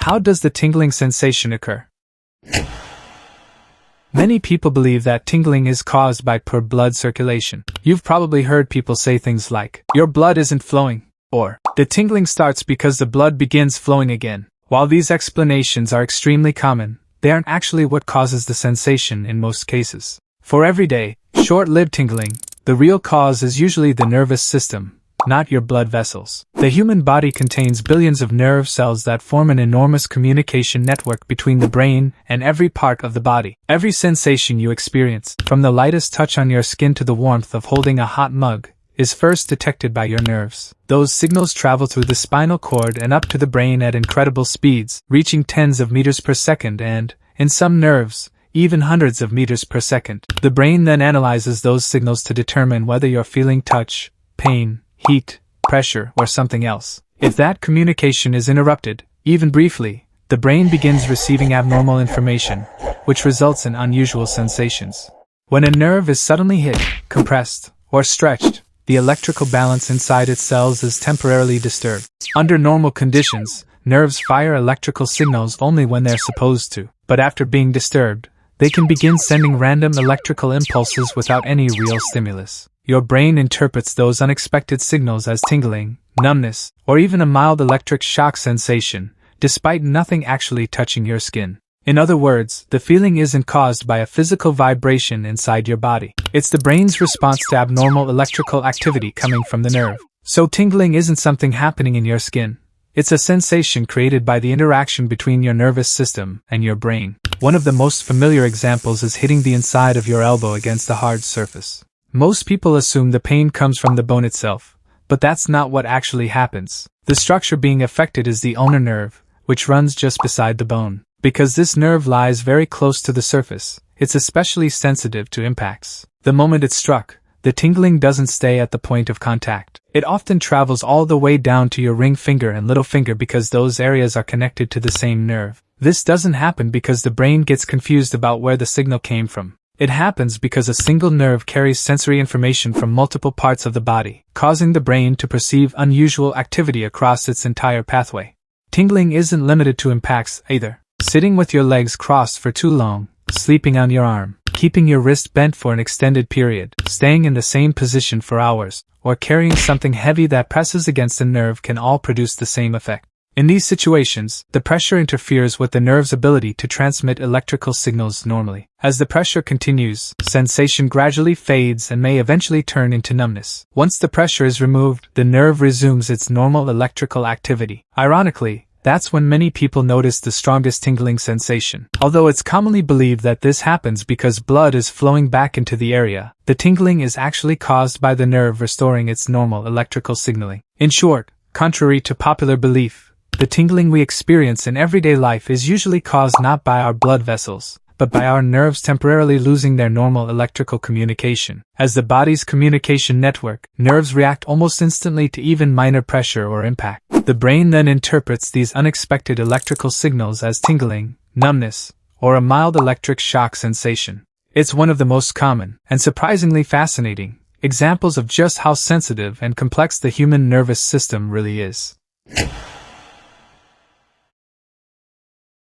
How does the tingling sensation occur? Many people believe that tingling is caused by poor blood circulation. You've probably heard people say things like, "Your blood isn't flowing," or, "The tingling starts because the blood begins flowing again." While these explanations are extremely common, they aren't actually what causes the sensation in most cases. For everyday, short-lived tingling, the real cause is usually the nervous system, not your blood vessels. The human body contains billions of nerve cells that form an enormous communication network between the brain and every part of the body. Every sensation you experience, from the lightest touch on your skin to the warmth of holding a hot mug, is first detected by your nerves. Those signals travel through the spinal cord and up to the brain at incredible speeds, reaching tens of meters per second and, in some nerves, even hundreds of meters per second. The brain then analyzes those signals to determine whether you're feeling touch, pain, heat, pressure, or something else. If that communication is interrupted, even briefly, the brain begins receiving abnormal information, which results in unusual sensations. When a nerve is suddenly hit, compressed, or stretched, the electrical balance inside its cells is temporarily disturbed. Under normal conditions, nerves fire electrical signals only when they're supposed to, but after being disturbed, they can begin sending random electrical impulses without any real stimulus. Your brain interprets those unexpected signals as tingling, numbness, or even a mild electric shock sensation, despite nothing actually touching your skin. In other words, the feeling isn't caused by a physical vibration inside your body. It's the brain's response to abnormal electrical activity coming from the nerve. So tingling isn't something happening in your skin. It's a sensation created by the interaction between your nervous system and your brain. One of the most familiar examples is hitting the inside of your elbow against a hard surface. Most people assume the pain comes from the bone itself, but that's not what actually happens. The structure being affected is the ulnar nerve, which runs just beside the bone. Because this nerve lies very close to the surface, it's especially sensitive to impacts. The moment it's struck, the tingling doesn't stay at the point of contact. It often travels all the way down to your ring finger and little finger because those areas are connected to the same nerve. This doesn't happen because the brain gets confused about where the signal came from. It happens because a single nerve carries sensory information from multiple parts of the body, causing the brain to perceive unusual activity across its entire pathway. Tingling isn't limited to impacts either. Sitting with your legs crossed for too long, sleeping on your arm, keeping your wrist bent for an extended period, staying in the same position for hours, or carrying something heavy that presses against a nerve can all produce the same effect. In these situations, the pressure interferes with the nerve's ability to transmit electrical signals normally. As the pressure continues, sensation gradually fades and may eventually turn into numbness. Once the pressure is removed, the nerve resumes its normal electrical activity. Ironically, that's when many people notice the strongest tingling sensation. Although it's commonly believed that this happens because blood is flowing back into the area, the tingling is actually caused by the nerve restoring its normal electrical signaling. In short, contrary to popular belief, the tingling we experience in everyday life is usually caused not by our blood vessels, but by our nerves temporarily losing their normal electrical communication. As the body's communication network, nerves react almost instantly to even minor pressure or impact. The brain then interprets these unexpected electrical signals as tingling, numbness, or a mild electric shock sensation. It's one of the most common, and surprisingly fascinating, examples of just how sensitive and complex the human nervous system really is.